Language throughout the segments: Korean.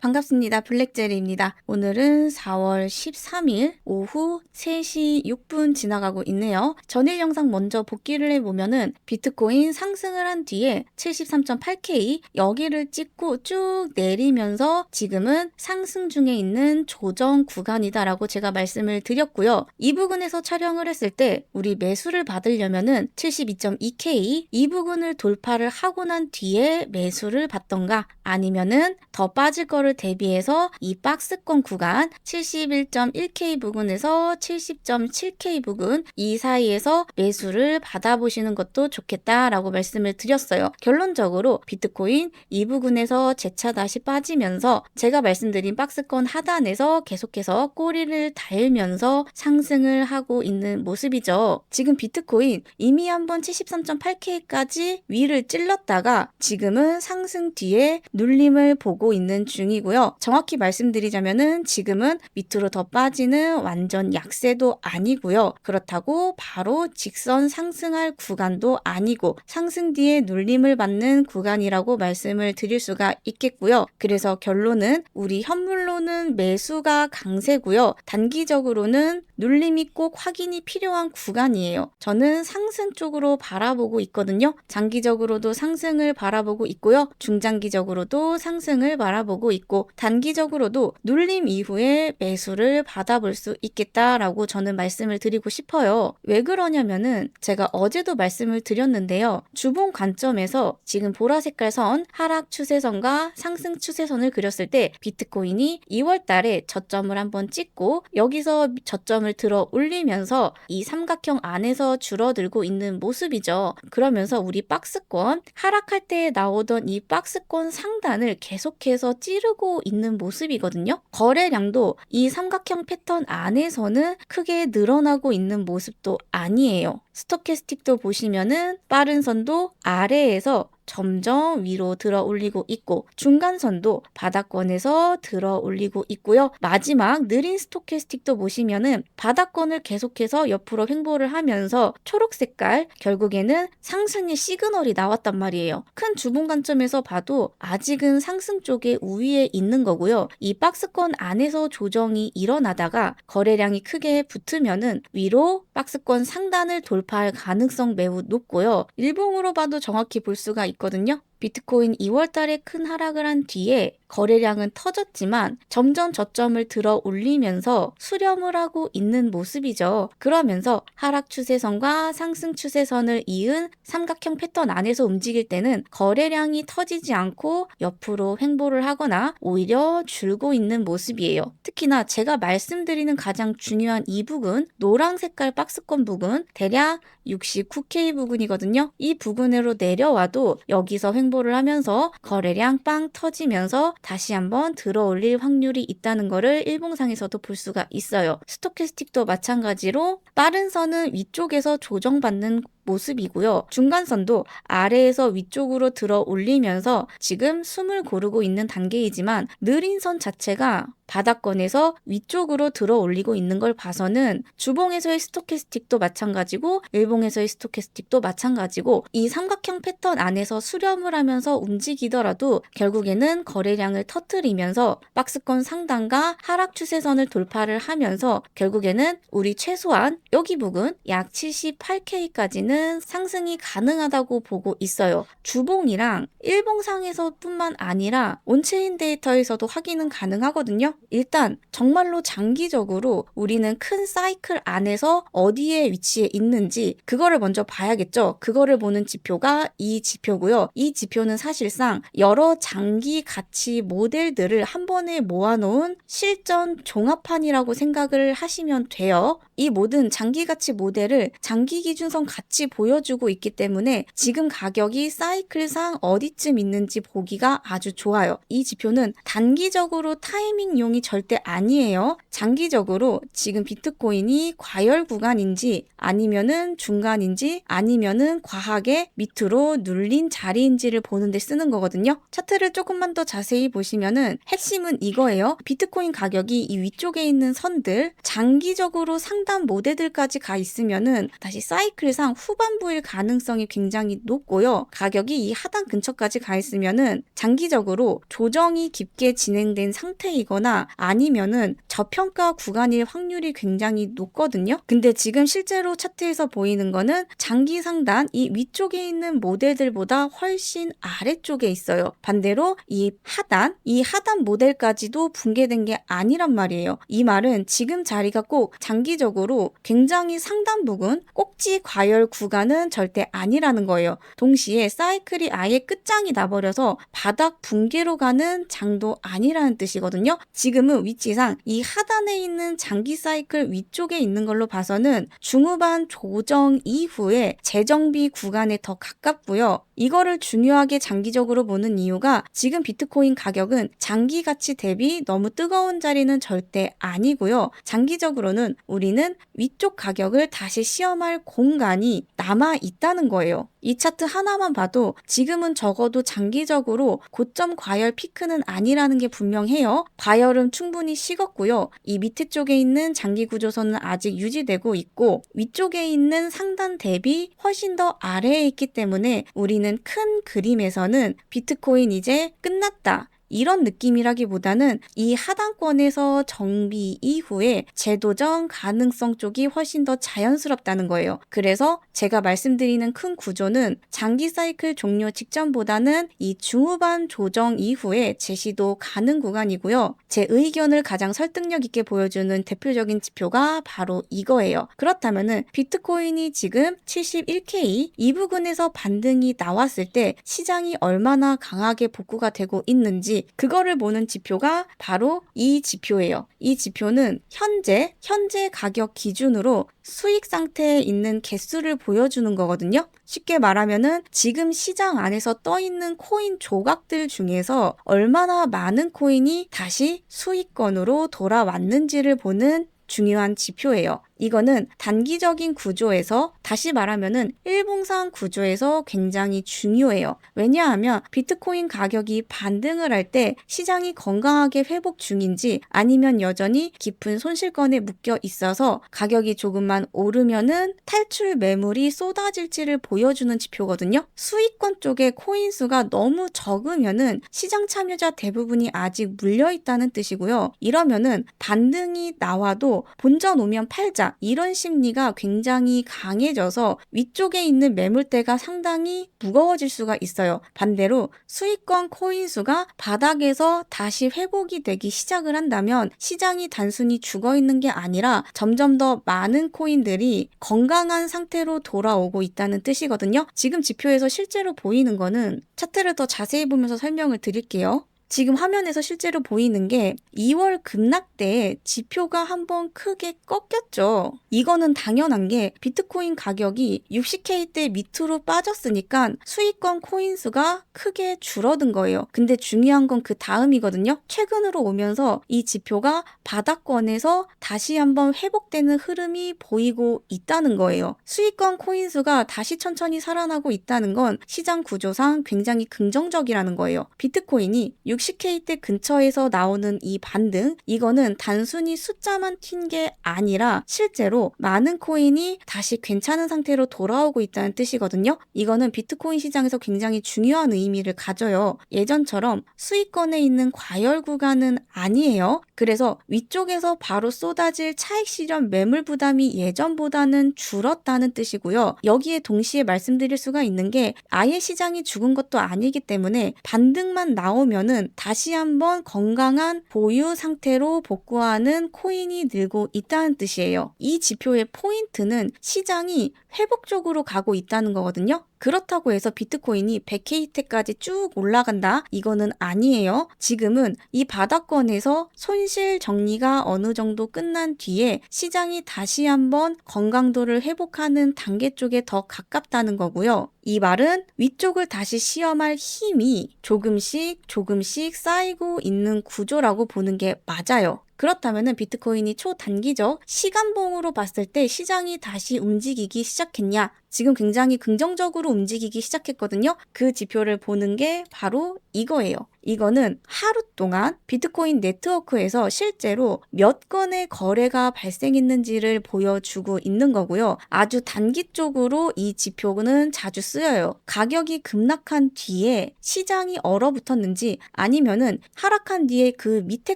반갑습니다. 블랙제리입니다. 오늘은 4월 13일 오후 3시 6분 지나가고 있네요. 전일 영상 먼저 복귀를 해보면은 비트코인 상승을 한 뒤에 73.8K 여기를 찍고 쭉 내리면서 지금은 상승 중에 있는 조정 구간이다라고 제가 말씀을 드렸고요. 이 부분에서 촬영을 했을 때 우리 매수를 받으려면은 72.2K 이 부분을 돌파를 하고 난 뒤에 매수를 받던가 아니면은 더 빠질 거를 대비해서 이 박스권 구간 71.1K 부근에서 70.7K 부근 이 사이에서 매수를 받아보시는 것도 좋겠다라고 말씀을 드렸어요. 결론적으로 비트코인 이 부근에서 재차 다시 빠지면서 제가 말씀드린 박스권 하단에서 계속해서 꼬리를 달면서 상승을 하고 있는 모습이죠. 지금 비트코인 이미 한번 73.8K까지 위를 찔렀다가 지금은 상승 뒤에 눌림을 보고 있는 중이고요. 정확히 말씀드리자면은 지금은 밑으로 더 빠지는 완전 약세도 아니고요. 그렇다고 바로 직선 상승할 구간도 아니고 상승 뒤에 눌림을 받는 구간이라고 말씀을 드릴 수가 있겠고요. 그래서 결론은 우리 현물로는 매수가 강세고요. 단기적으로는 눌림이 꼭 확인이 필요한 구간이에요. 저는 상승 쪽으로 바라보고 있거든요. 장기적으로도 상승을 바라보고 있고요. 중장기적으로도 상승을 바라보고 있고 단기적으로도 눌림 이후에 매수를 받아볼 수 있겠다라고 저는 말씀을 드리고 싶어요. 왜 그러냐면은 제가 어제도 말씀을 드렸는데요. 주봉 관점에서 지금 보라 색깔 선 하락 추세선과 상승 추세선을 그렸을 때 비트코인이 2월 달에 저점을 한번 찍고 여기서 저점을 들어 올리면서 이 삼각형 안에서 줄어들고 있는 모습이죠. 그러면서 우리 박스권 하락할 때 나오던 이 박스권 상단을 계속해서 찌르고 있는 모습이거든요. 거래량도 이 삼각형 패턴 안에서는 크게 늘어나고 있는 모습도 아니에요. 스토캐스틱도 보시면은 빠른 선도 아래에서 점점 위로 들어 올리고 있고 중간선도 바닥권에서 들어 올리고 있고요. 마지막 느린 스토캐스틱도 보시면은 바닥권을 계속해서 옆으로 횡보를 하면서 초록 색깔 결국에는 상승의 시그널이 나왔단 말이에요. 큰 주봉 관점에서 봐도 아직은 상승 쪽에 우위에 있는 거고요. 이 박스권 안에서 조정이 일어나다가 거래량이 크게 붙으면은 위로 박스권 상단을 돌파할 가능성 매우 높고요. 일봉으로 봐도 정확히 볼 수가 있거든요. 비트코인 2월 달에 큰 하락을 한 뒤에 거래량은 터졌지만 점점 저점을 들어 올리면서 수렴을 하고 있는 모습이죠. 그러면서 하락 추세선과 상승 추세선을 이은 삼각형 패턴 안에서 움직일 때는 거래량이 터지지 않고 옆으로 횡보를 하거나 오히려 줄고 있는 모습이에요. 특히나 제가 말씀드리는 가장 중요한 이 부분, 노랑 색깔 박스권 부분, 대략 69K 부근이거든요. 이 부근으로 내려와도 여기서 횡보를 하면서 거래량 빵 터지면서 다시 한번 들어 올릴 확률이 있다는 거를 일봉상에서도 볼 수가 있어요. 스토캐스틱도 마찬가지로 빠른 선은 위쪽에서 조정받는 모습이고요. 중간선도 아래에서 위쪽으로 들어 올리면서 지금 숨을 고르고 있는 단계이지만 느린 선 자체가 바닥권에서 위쪽으로 들어 올리고 있는 걸 봐서는 주봉에서의 스토캐스틱도 마찬가지고 일봉에서의 스토캐스틱도 마찬가지고 이 삼각형 패턴 안에서 수렴을 하면서 움직이더라도 결국에는 거래량을 터뜨리면서 박스권 상단과 하락 추세선을 돌파를 하면서 결국에는 우리 최소한 여기 부근 약 78K까지는 상승이 가능하다고 보고 있어요. 주봉이랑 일봉상에서 뿐만 아니라 온체인 데이터에서도 확인은 가능하거든요. 일단 정말로 장기적으로 우리는 큰 사이클 안에서 어디에 위치해 있는지 그거를 먼저 봐야겠죠. 그거를 보는 지표가 이 지표고요. 이 지표는 사실상 여러 장기 가치 모델들을 한 번에 모아놓은 실전 종합판이라고 생각을 하시면 돼요. 이 모든 장기 가치 모델을 장기 기준선 같이 보여주고 있기 때문에 지금 가격이 사이클상 어디쯤 있는지 보기가 아주 좋아요. 이 지표는 단기적으로 타이밍용이 절대 아니에요. 장기적으로 지금 비트코인이 과열 구간인지 아니면은 중간인지 아니면은 과하게 밑으로 눌린 자리인지를 보는 데 쓰는 거거든요. 차트를 조금만 더 자세히 보시면은 핵심은 이거예요. 비트코인 가격이 이 위쪽에 있는 선들 장기적으로 상당 하단 모델들까지 가 있으면은 다시 사이클상 후반부일 가능성이 굉장히 높고요. 가격이 이 하단 근처까지 가 있으면은 장기적으로 조정이 깊게 진행된 상태이거나 아니면은 저평가 구간일 확률이 굉장히 높거든요. 근데 지금 실제로 차트에서 보이는 거는 장기 상단 이 위쪽에 있는 모델들보다 훨씬 아래쪽에 있어요. 반대로 이 하단 모델까지도 붕괴된 게 아니란 말이에요. 이 말은 지금 자리가 꼭 장기적으로 굉장히 상단 부근, 꼭지 과열 구간은 절대 아니라는 거예요. 동시에 사이클이 아예 끝장이 나버려서 바닥 붕괴로 가는 장도 아니라는 뜻이거든요. 지금은 위치상 이 하단에 있는 장기 사이클 위쪽에 있는 걸로 봐서는 중후반 조정 이후에 재정비 구간에 더 가깝고요. 이거를 중요하게 장기적으로 보는 이유가 지금 비트코인 가격은 장기 가치 대비 너무 뜨거운 자리는 절대 아니고요. 장기적으로는 우리는 위쪽 가격을 다시 시험할 공간이 남아 있다는 거예요. 이 차트 하나만 봐도 지금은 적어도 장기적으로 고점 과열 피크는 아니라는 게 분명해요. 과열은 충분히 식었고요. 이 밑에 쪽에 있는 장기 구조선은 아직 유지되고 있고 위쪽에 있는 상단 대비 훨씬 더 아래에 있기 때문에 우리는 큰 그림에서는 비트코인 이제 끝났다. 이런 느낌이라기보다는 이 하단권에서 정비 이후에 재도정 가능성 쪽이 훨씬 더 자연스럽다는 거예요. 그래서 제가 말씀드리는 큰 구조는 장기 사이클 종료 직전보다는 이 중후반 조정 이후에 재시도 가능 구간이고요. 제 의견을 가장 설득력 있게 보여주는 대표적인 지표가 바로 이거예요. 그렇다면은 비트코인이 지금 71K 이 부근에서 반등이 나왔을 때 시장이 얼마나 강하게 복구가 되고 있는지 그거를 보는 지표가 바로 이 지표예요. 이 지표는 현재 가격 기준으로 수익 상태에 있는 개수를 보여주는 거거든요. 쉽게 말하면은 지금 시장 안에서 떠 있는 코인 조각들 중에서 얼마나 많은 코인이 다시 수익권으로 돌아왔는지를 보는 중요한 지표예요. 이거는 단기적인 구조에서 다시 말하면은 일봉상 구조에서 굉장히 중요해요. 왜냐하면 비트코인 가격이 반등을 할 때 시장이 건강하게 회복 중인지 아니면 여전히 깊은 손실권에 묶여 있어서 가격이 조금만 오르면은 탈출 매물이 쏟아질지를 보여주는 지표거든요. 수익권 쪽에 코인 수가 너무 적으면은 시장 참여자 대부분이 아직 물려 있다는 뜻이고요. 이러면은 반등이 나와도 본전 오면 팔자 이런 심리가 굉장히 강해져서 위쪽에 있는 매물대가 상당히 무거워질 수가 있어요. 반대로 수익권 코인 수가 바닥에서 다시 회복이 되기 시작을 한다면 시장이 단순히 죽어 있는 게 아니라 점점 더 많은 코인들이 건강한 상태로 돌아오고 있다는 뜻이거든요. 지금 지표에서 실제로 보이는 거는 차트를 더 자세히 보면서 설명을 드릴게요. 지금 화면에서 실제로 보이는 게 2월 급락 때 지표가 한번 크게 꺾였죠. 이거는 당연한 게 비트코인 가격이 60K대 밑으로 빠졌으니까 수익권 코인 수가 크게 줄어든 거예요. 근데 중요한 건 그 다음이거든요. 최근으로 오면서 이 지표가 바닥권에서 다시 한번 회복되는 흐름이 보이고 있다는 거예요. 수익권 코인 수가 다시 천천히 살아나고 있다는 건 시장 구조상 굉장히 긍정적이라는 거예요. 비트코인이 60K대 근처에서 나오는 이 반등, 이거는 단순히 숫자만 튄 게 아니라 실제로 많은 코인이 다시 괜찮은 상태로 돌아오고 있다는 뜻이거든요. 이거는 비트코인 시장에서 굉장히 중요한 의미를 가져요. 예전처럼 수익권에 있는 과열 구간은 아니에요. 그래서 위쪽에서 바로 쏟아질 차익 실현 매물 부담이 예전보다는 줄었다는 뜻이고요. 여기에 동시에 말씀드릴 수가 있는 게 아예 시장이 죽은 것도 아니기 때문에 반등만 나오면은 다시 한번 건강한 보유 상태로 복구하는 코인이 늘고 있다는 뜻이에요. 이 지표의 포인트는 시장이 회복적으로 가고 있다는 거거든요. 그렇다고 해서 비트코인이 100K대까지 쭉 올라간다? 이거는 아니에요. 지금은 이 바닥권에서 손실 정리가 어느 정도 끝난 뒤에 시장이 다시 한번 건강도를 회복하는 단계 쪽에 더 가깝다는 거고요. 이 말은 위쪽을 다시 시험할 힘이 조금씩 쌓이고 있는 구조라고 보는 게 맞아요. 그렇다면은 비트코인이 초단기적 시간봉으로 봤을 때 시장이 다시 움직이기 시작했냐? 지금 굉장히 긍정적으로 움직이기 시작했거든요. 그 지표를 보는 게 바로 이거예요. 이거는 하루 동안 비트코인 네트워크에서 실제로 몇 건의 거래가 발생했는지를 보여주고 있는 거고요. 아주 단기적으로 이 지표는 자주 쓰여요. 가격이 급락한 뒤에 시장이 얼어붙었는지 아니면은 하락한 뒤에 그 밑에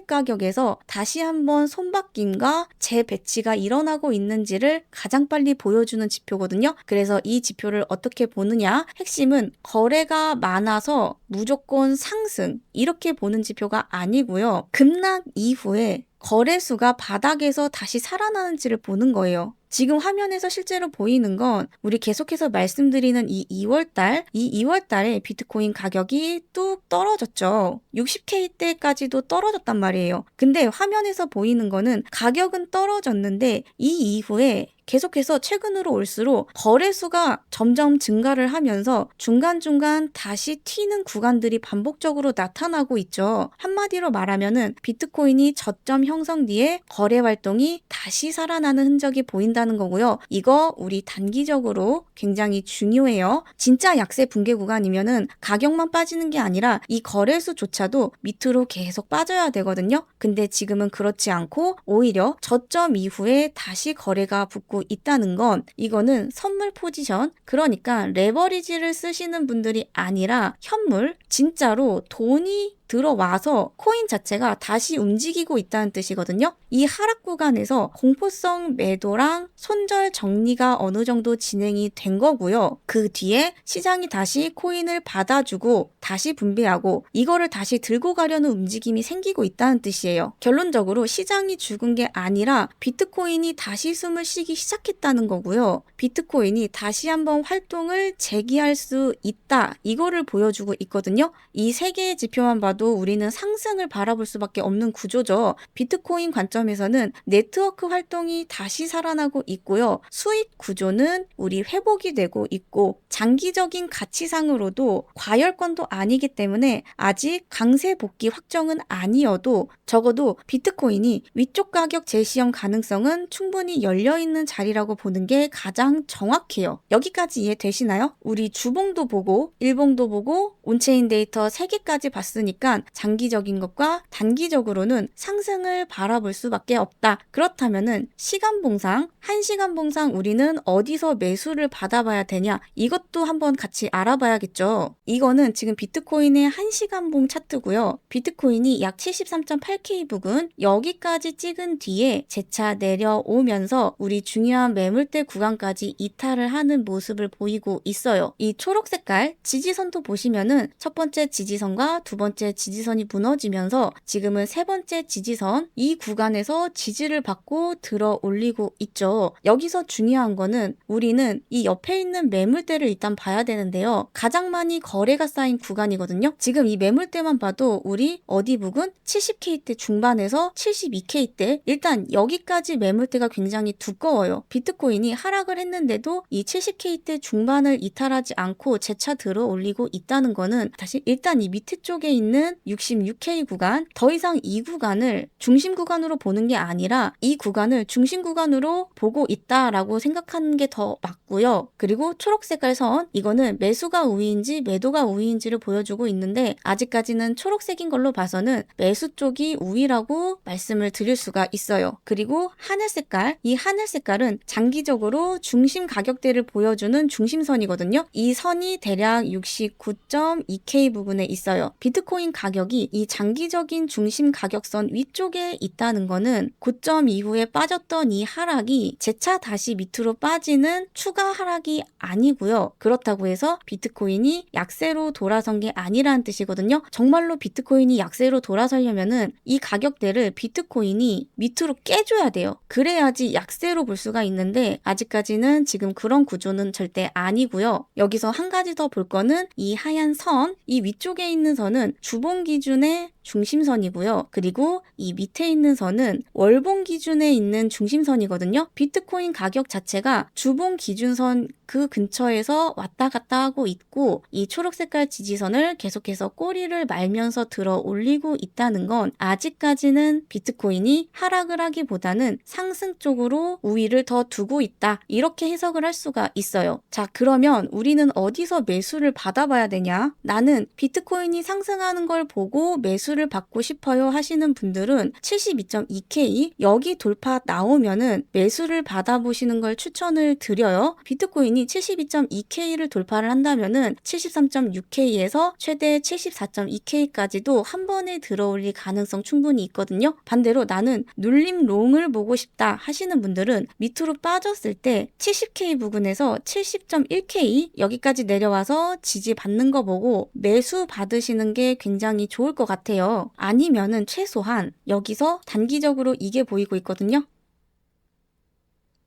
가격에서 다시 한번 손바뀜과 재배치가 일어나고 있는지를 가장 빨리 보여주는 지표거든요. 그래서 이 지표를 어떻게 보느냐? 핵심은 거래가 많아서 무조건 상승 이렇게 보는 지표가 아니고요. 급락 이후에 거래수가 바닥에서 다시 살아나는지를 보는 거예요. 지금 화면에서 실제로 보이는 건 우리 계속해서 말씀드리는 이 2월달에 비트코인 가격이 뚝 떨어졌죠. 60K대까지도 떨어졌단 말이에요. 근데 화면에서 보이는 거는 가격은 떨어졌는데 이 이후에 계속해서 최근으로 올수록 거래수가 점점 증가를 하면서 중간중간 다시 튀는 구간들이 반복적으로 나타나고 있죠. 한마디로 말하면은 비트코인이 저점 형성 뒤에 거래 활동이 다시 살아나는 흔적이 보인다는 거고요. 이거 우리 단기적으로 굉장히 중요해요. 진짜 약세 붕괴 구간이면은 가격만 빠지는 게 아니라 이 거래수조차도 밑으로 계속 빠져야 되거든요. 근데 지금은 그렇지 않고 오히려 저점 이후에 다시 거래가 붙고 있다는 건 이거는 선물 포지션, 그러니까 레버리지를 쓰시는 분들이 아니라 현물, 진짜로 돈이 들어와서 코인 자체가 다시 움직이고 있다는 뜻이거든요. 이 하락 구간에서 공포성 매도랑 손절 정리가 어느 정도 진행이 된 거고요. 그 뒤에 시장이 다시 코인을 받아주고 다시 분배하고 이거를 다시 들고 가려는 움직임이 생기고 있다는 뜻이에요. 결론적으로 시장이 죽은 게 아니라 비트코인이 다시 숨을 쉬기 시작했다는 거고요. 비트코인이 다시 한번 활동을 재개할 수 있다. 이거를 보여주고 있거든요. 이 세 개의 지표만 봐도 우리는 상승을 바라볼 수밖에 없는 구조죠. 비트코인 관점에서는 네트워크 활동이 다시 살아나고 있고요. 수익 구조는 우리 회복이 되고 있고 장기적인 가치상으로도 과열권도 아니기 때문에 아직 강세 복귀 확정은 아니어도 적어도 비트코인이 위쪽 가격 재시험 가능성은 충분히 열려있는 자리라고 보는 게 가장 정확해요. 여기까지 이해되시나요? 우리 주봉도 보고 일봉도 보고 온체인 데이터 3개까지 봤으니까 장기적인 것과 단기적으로는 상승을 바라볼 수밖에 없다. 그렇다면은 시간봉상, 1시간 봉상 우리는 어디서 매수를 받아봐야 되냐? 이것도 한번 같이 알아봐야겠죠. 이거는 지금 비트코인의 1시간 봉 차트고요. 비트코인이 약 73.8K 부근 여기까지 찍은 뒤에 재차 내려오면서 우리 중요한 매물대 구간까지 이탈을 하는 모습을 보이고 있어요. 이 초록 색깔 지지선도 보시면은 첫 번째 지지선과 두 번째 지지선이 무너지면서 지금은 세 번째 지지선 이 구간에서 지지를 받고 들어 올리고 있죠. 여기서 중요한 거는 우리는 이 옆에 있는 매물대를 일단 봐야 되는데요. 가장 많이 거래가 쌓인 구간이거든요. 지금 이 매물대만 봐도 우리 어디 부근 70K대 중반에서 72K대 일단 여기까지 매물대가 굉장히 두꺼워요. 비트코인이 하락을 했는데도 이 70K대 중반을 이탈하지 않고 재차 들어 올리고 있다는 거는 다시 일단 이 밑에 쪽에 있는 66K 구간 더 이상 이 구간을 중심 구간으로 보는 게 아니라 이 구간을 중심 구간으로 보고 있다라고 생각하는 게 더 맞고요. 그리고 초록 색깔 선 이거는 매수가 우위인지 매도가 우위인지를 보여주고 있는데 아직까지는 초록색인 걸로 봐서는 매수 쪽이 우위라고 말씀을 드릴 수가 있어요. 그리고 하늘 색깔, 이 하늘 색깔은 장기적으로 중심 가격대를 보여주는 중심선이거든요. 이 선이 대략 69.2K 부근에 있어요. 비트코인 가격이 이 장기적인 중심 가격선 위쪽에 있다는 거는 고점 이후에 빠졌던 이 하락이 재차 다시 밑으로 빠지는 추가 하락이 아니고요. 그렇다고 해서 비트코인이 약세로 돌아선 게 아니라는 뜻이거든요. 정말로 비트코인이 약세로 돌아서려면은 이 가격대를 비트코인이 밑으로 깨줘야 돼요. 그래야지 약세로 볼 수가 있는데 아직까지는 지금 그런 구조는 절대 아니고요. 여기서 한 가지 더 볼 거는 이 하얀 선, 이 위쪽에 있는 선은 주봉 기준의 중심선이고요. 그리고 이 밑에 있는 선은 월봉 기준에 있는 중심선이거든요. 비트코인 가격 자체가 주봉 기준선 그 근처에서 왔다 갔다 하고 있고 이 초록 색깔 지지선을 계속해서 꼬리를 말면서 들어 올리고 있다는 건 아직까지는 비트코인이 하락을 하기보다는 상승 쪽으로 우위를 더 두고 있다. 이렇게 해석을 할 수가 있어요. 자, 그러면 우리는 어디서 매수를 받아봐야 되냐? 나는 비트코인이 상승하는 걸 보고 매수를 받고 싶어요 하시는 분들은 72.2K 여기 돌파 나오면은 매수를 받아보시는 걸 추천을 드려요. 비트코인이 72.2K를 돌파를 한다면은 73.6K에서 최대 74.2K까지도 한 번에 들어올릴 가능성 충분히 있거든요. 반대로 나는 눌림 롱을 보고 싶다 하시는 분들은 밑으로 빠졌을 때 70K 부근에서 70.1K 여기까지 내려와서 지지 받는 거 보고 매수 받으시는 게 굉장히 좋을 것 같아요. 아니면은 최소한 여기서 단기적으로 이게 보이고 있거든요.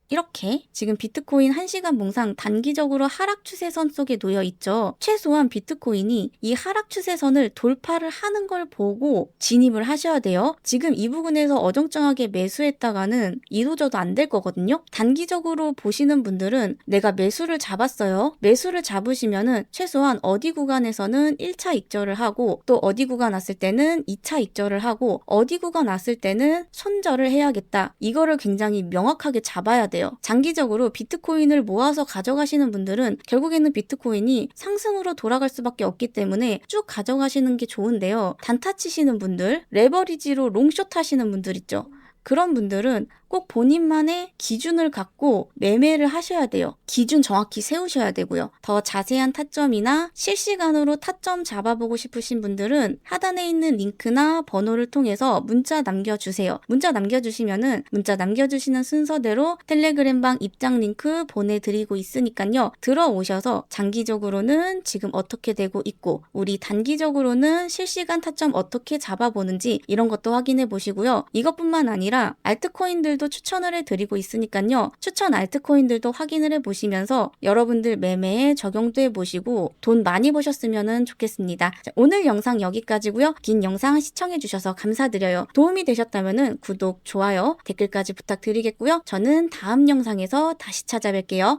이렇게 지금 비트코인 1시간 봉상 단기적으로 하락 추세선 속에 놓여 있죠. 최소한 비트코인이 이 하락 추세선을 돌파를 하는 걸 보고 진입을 하셔야 돼요. 지금 이 부분에서 어정쩡하게 매수했다가는 이도저도 안 될 거거든요. 단기적으로 보시는 분들은 내가 매수를 잡았어요. 매수를 잡으시면은 최소한 어디 구간에서는 1차 익절을 하고 또 어디 구간 왔을 때는 2차 익절을 하고 어디 구간 왔을 때는 손절을 해야겠다. 이거를 굉장히 명확하게 잡아야 돼요. 장기적으로 비트코인을 모아서 가져가시는 분들은 결국에는 비트코인이 상승으로 돌아갈 수밖에 없기 때문에 쭉 가져가시는 게 좋은데요. 단타 치시는 분들, 레버리지로 롱숏 하시는 분들 있죠. 그런 분들은 꼭 본인만의 기준을 갖고 매매를 하셔야 돼요. 기준 정확히 세우셔야 되고요. 더 자세한 타점이나 실시간으로 타점 잡아보고 싶으신 분들은 하단에 있는 링크나 번호를 통해서 문자 남겨주세요. 문자 남겨주시면은 문자 남겨주시는 순서대로 텔레그램방 입장 링크 보내드리고 있으니까요. 들어오셔서 장기적으로는 지금 어떻게 되고 있고 우리 단기적으로는 실시간 타점 어떻게 잡아보는지 이런 것도 확인해 보시고요. 이것뿐만 아니라 알트코인들 추천을 해드리고 있으니까요. 추천 알트코인들도 확인을 해보시면서 여러분들 매매에 적용도 해보시고 돈 많이 버셨으면 좋겠습니다. 자, 오늘 영상 여기까지고요. 긴 영상 시청해주셔서 감사드려요. 도움이 되셨다면 구독, 좋아요, 댓글까지 부탁드리겠고요. 저는 다음 영상에서 다시 찾아뵐게요.